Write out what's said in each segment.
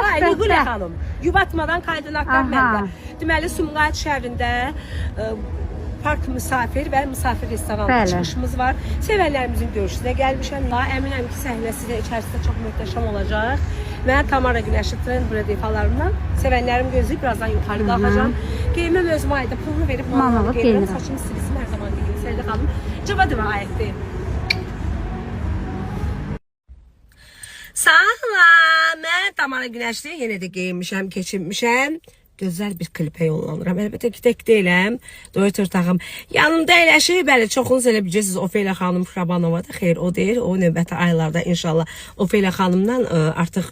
Ay, Nigula xanım, yubatmadan koordinatlar məndə. Deməli, Sumqayıt şəhərində park misafir və misafir restoranı çıxışımız var. Sevənlərimizin görüşünə gəlmişəm. Əminəm ki, səhnəsi də içərisində çox möhtəşəm olacaq. Mən Tamara Günəşli Trend Bread ifalarından sevənlərim gözləyib birazdan yuxarı qalxacağım. Geyimim özümə aiddir. Pulunu verib malını geyinirəm. Saçımı silisim hər zaman deyim. Səydə xanım. Cavadımə aiddir. Salam, mən Tamara Günəşli yenə də geyinmişəm, keçinmişəm. Gözəl bir klipə yollanıram. Əlbəttə ki, tək deyiləm. Doyut ortağım yanımda əyləşir. Bəli, çoxunuz elə biləcəksiniz Ofeliya xanım Şabanova da. Xeyr, o deyil. O növbəti aylarda inşallah Ofeliya xanımdan artıq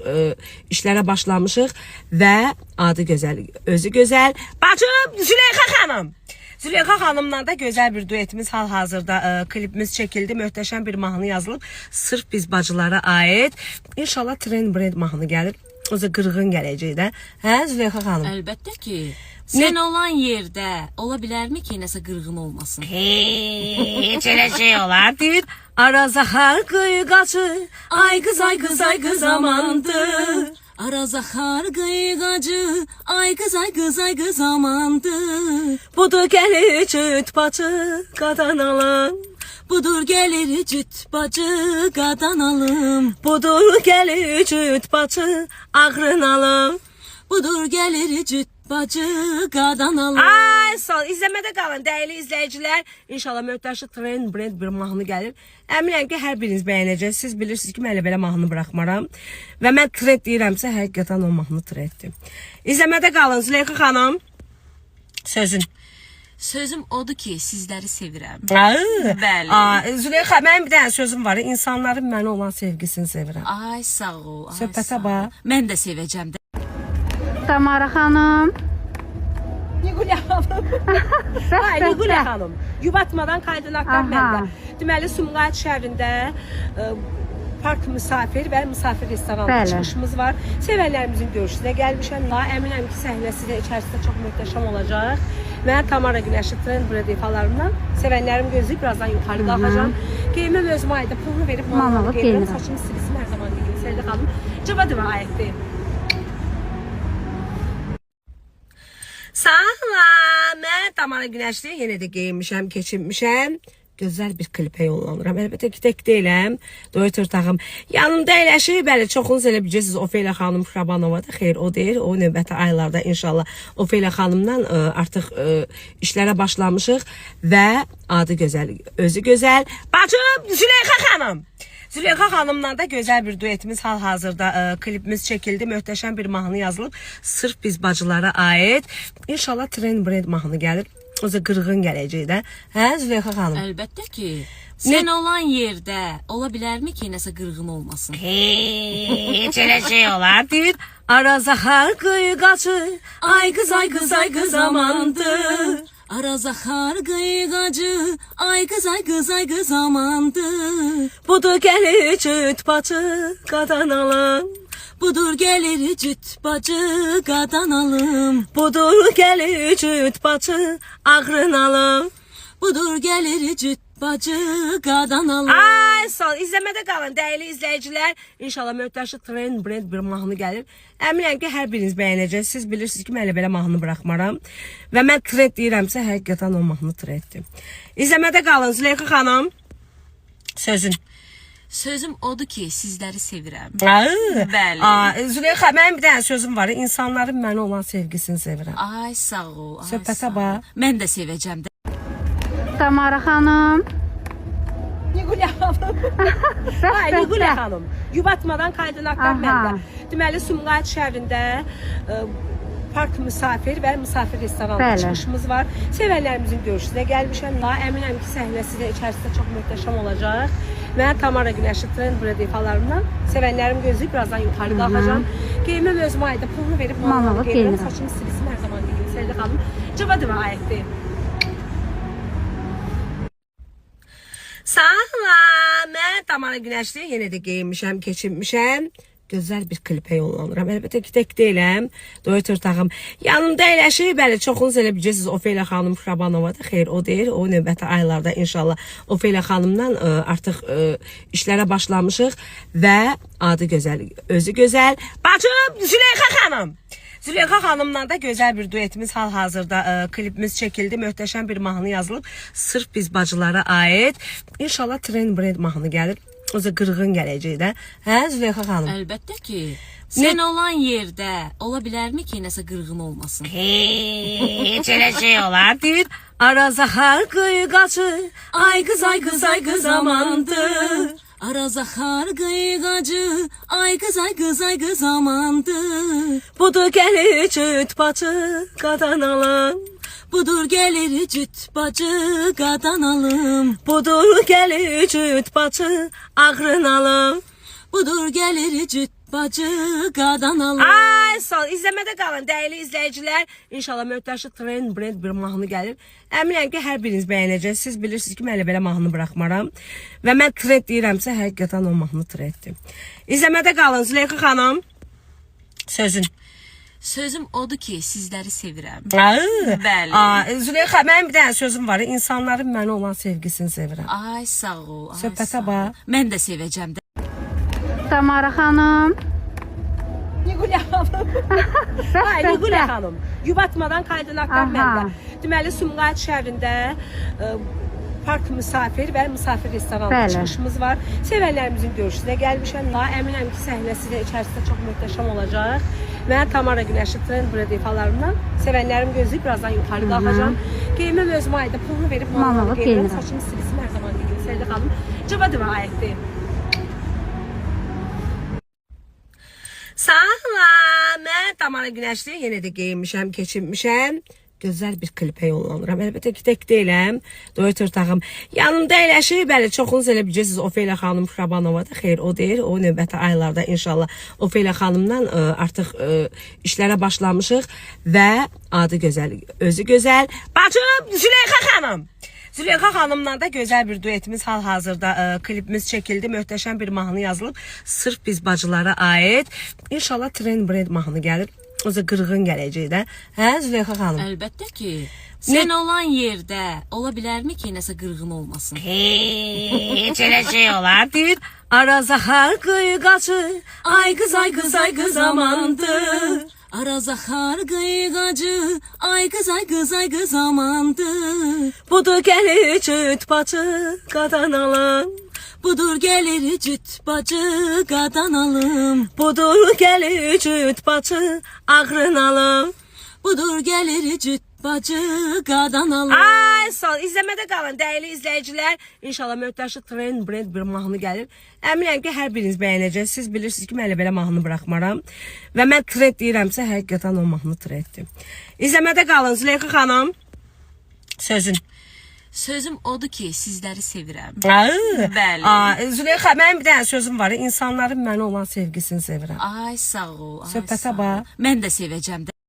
işlərə başlamışıq və adı gözəl, özü gözəl. Bacım Züleyxa xanım. Züleyxa xanımla da gözəl bir duetimiz hal-hazırda klipimiz çəkildi. Möhtəşəm bir mahnı yazılıb. Sırf biz bacılara aid. İnşallah Trend Bread mahnı gəlir. O da qırğın gələcək də. Hə Züleyxa xanım? Əlbəttə ki. Sən olan yerdə ola bilərmi ki, nəsə qırğın olmasın? Heç elə şey olar. Deyir, Arazahar qıyqacı, ay qız ay qız ay qız amandır. Arazahar qıyqacı, ay qız ay qız ay qız amandır. Budur gəlir cüt bacı, qadan alan. Budur gəlir cüt bacı, qadan alım. Budur gəlir cüt bacı, ağrın alım. Budur gəlir cüt bacı, qadan alım. Ay sağ ol, izləmədə qalın dəyərli izləyicilər. İnşallah möhtəşəm Trend Bread bir mahnı gəlir. Əminəm ki, hər biriniz bəyənəcəksiniz. Siz bilirsiniz ki, mən elə belə mahnı buraxmaram. Və mən trend deyirəmsə, həqiqətən o mahnı trenddir. İzləmədə qalın Züleyxa xanım. Sözün. Sözüm odur ki, sizləri sevirəm. Bəli. Züleyxa, mənim bir dənə sözüm var. İnsanların mənə olan sevgisini sevirəm. Ay sağ ol. Söhbətə bax. Mən də sevəcəm də. Tamara xanım. Nigula xanım. Ay, Nigula xanım. Yubatmadan koordinatlar məndə. Deməli, Sumqayıt şəhərində park misafir və misafir restoranı çıxışımız var. Sevənlərimizin görüşünə gəlmişəm. Əminəm ki, səhnəsi də içərisində çox möhtəşəm olacaq. Mən Tamara Günəşli Trend Bread ifalarından sevənlərim gözləyib birazdan yuxarı qalxacağım. Geyimim özümə aiddir. Pulunu verib malını geyinirəm. Saçımı silisim hər zaman deyim. Səydə xanım. Cavadımə aiddir. Salam, mən Tamara Günəşli yenə də geyinmişəm, keçinmişəm. Gözəl bir klipə yollanıram. Əlbəttə ki, tək deyiləm. Doyut ortağım yanımda əyləşir. Bəli, çoxunuz elə biləcəksiniz Ofeliya xanım Şabanova da. Xeyr, o deyil. O növbəti aylarda inşallah Ofeliya xanımdan artıq işlərə başlamışıq və adı gözəl, özü gözəl. Bacım Züleyxa xanım. Züleyxa xanımla da gözəl bir duetimiz hal-hazırda klipimiz çəkildi. Möhtəşəm bir mahnı yazılıb. Sırf biz bacılara aid. İnşallah Trend Bread mahnı gəlir. O da qırğın gələcək də. Hə Züleyxa xanım? Əlbəttə ki. Sən olan yerdə ola bilərmi ki, nəsə qırğın olmasın? Heç elə şey olar. Deyir, Arazahar qıyqacı, ay qız ay qız ay qız amandır. Arazahar qıyqacı, ay qız ay qız ay qız amandır. Budur gəlir cüt bacı, qadan alan. Budur gəlir cüt bacı, qadan alım. Budur gəlir cüt bacı, ağrın alım. Budur gəlir cüt bacı, qadan alım. Ay sağ ol, izləmədə qalın dəyərli izləyicilər. İnşallah möhtəşəm Trend Bread bir mahnı gəlir. Əminəm ki, hər biriniz bəyənəcəksiniz. Siz bilirsiniz ki, mən elə belə mahnı buraxmaram. Və mən trend deyirəmsə, həqiqətən o mahnı trenddir. İzləmədə qalın Züleyxa xanım. Sözün. Sözüm odur ki, sizləri sevirəm. Bəli. Züleyxa, mənim bir dənə sözüm var. İnsanların mənə olan sevgisini sevirəm. Ay sağ ol. Söhbətə bax. Mən də sevəcəm də. Tamara xanım. Nigula xanım. Ay, Nigula xanım. Yubatmadan koordinatlar məndə. Deməli, Sumqayıt şəhərində park misafir və misafir restoranı çıxışımız var. Sevənlərimizin görüşünə gəlmişəm. Əminəm ki, səhnəsi də içərisində çox möhtəşəm olacaq. Mən Tamara Günəşli Trend Bread ifalarından sevənlərim gözləyib birazdan yuxarı qalxacağım. Geyimim özümə aiddir. Pulunu verib malını geyinirəm. Saçımı silisim hər zaman deyim. Səydə xanım. Cavadımə aiddir. Salam, mən Tamara Günəşli yenə də geyinmişəm, keçinmişəm. gözəl bir klipə yollanıram. Əlbəttə ki, tək deyiləm. Duet ortağım yanımda əyləşir. Bəli, çoxunuz elə bilirsiniz Ofelia xanım Şabanova da. Xeyr, o deyil. O növbəti aylarda inşallah Ofelia xanımdan artıq işlərə başlamışıq və adı gözəl, özü gözəl. Bacım Züleyxa xanım. Züleyxa xanımla da gözəl bir duetimiz hal-hazırda klipimiz çəkildi. Möhtəşəm bir mahnı yazılıb. Sırf biz bacılara aid. İnşallah Trend Brand mahnı gəlir. O da qırğın gələcək də. Hə Züleyxa xanım? Əlbəttə ki. Sən olan yerdə ola bilərmi ki, nəsə qırğın olmasın? Heç elə şey olar. Deyir, Arazahar qıyqacı, ay qız ay qız ay qız amandır. Arazahar qıyğacı, ay qız ay qız ay qız amandır. Budur gəlir cüt bacı, qadan alım. Budur gəlir cüt bacı, qadan alım. Budur gəlir cüt bacı, ağrın alım. Budur gəlir cüt bacı, qadan alım. Ay sağ ol, izləmədə qalın dəyərli izləyicilər. İnşallah möhtəşəm Trend Brand bir mahnı gəlir. Əminəm ki, hər biriniz bəyənəcəksiniz. Siz bilirsiniz ki, mən elə belə mahnı buraxmaram. Və mən trend deyirəmsə, həqiqətən o mahnı trenddir. İzləmədə qalın Züleyxa xanım. Sözün. Sözüm odur ki, sizləri sevirəm. Bəli. Züleyxa, mənim bir dənə sözüm var. İnsanların mənə olan sevgisini sevirəm. Ay sağ ol. Ay, Söhbətə sağ ol. bax. Mən də sevəcəm də. Tamara xanım. Nigulya xanım. Ay Nigulya xanım. Yubatmadan kaydınaqlar Aha. məndə. Deməli Sumqayıt şəhərində park misafir və misafir restoranı Bəli. çıxışımız var. Sevənlərimizin görüşünə gəlmişəm. Əminəm ki, səhnəsi də içərisində çox möhtəşəm olacaq. Mən Tamara Günəşli Trend Brand ifalarından sevənlərim gözləyib birazdan yuxarı qalxacağam. Geyimim özümə aiddir. Pulunu verib Manalı geyinirəm. geyinirəm. Saçımı stilisim hər zaman geyinirəm. Səydə xanım. Cavadıma aiddir. Salam, mən Tamara Günəşli yenə də geyinmişəm, keçinmişəm. Gözəl bir klipə yollanıram. Əlbəttə ki, tək deyiləm. Duet ortağım yanımda əyləşir. Bəli, çoxunuz elə bilirsiniz Ofelia xanım Şabanova da. Xeyr, o deyil. O növbəti aylarda inşallah Ofelia xanımdan artıq işlərə başlamışıq və adı gözəl, özü gözəl. Bacım Züleyxa xanım. Züleyxa xanımla da gözəl bir duetimiz hal-hazırda klipimiz çəkildi. Möhtəşəm bir mahnı yazılıb. Sırf biz bacılara aid. İnşallah Trend Brand mahnı gəlir. O da qırğın gələcək də. Hə Züleyxa xanım? Əlbəttə ki. Sən olan yerdə ola bilərmi ki, nəsə qırğın olmasın? Heç elə şey olar. Deyir, Arazahar qıyqacı, ay qız ay qız ay qız amandır. Arazahar qıyğacı, ay qız ay qız ay qız amandır. Budur gəlir cüt bacı, qadan alım. Budur gəlir cüt bacı, qadan alım. Budur gəlir cüt bacı, ağrın alım. Budur gəlir cüt bacı, qadan alım. Ay sağ ol, izləmədə qalın dəyərli izləyicilər. İnşallah möhtəşəm Trend Brand bir mahnı gəlir. Əminəm ki, hər biriniz bəyənəcəksiniz. Siz bilirsiniz ki, mən elə belə mahnı buraxmaram. Və mən trend deyirəmsə, həqiqətən o mahnı trenddir. İzləmədə qalın Züleyxa xanım. Sözün. Sözüm odur ki, sizləri sevirəm. Bəli. Züleyxa, mənim bir dənə sözüm var. İnsanların mənə olan sevgisini sevirəm. Ay sağ ol. Ay, Söhbətə sağ ol. bax. Mən də sevəcəm də.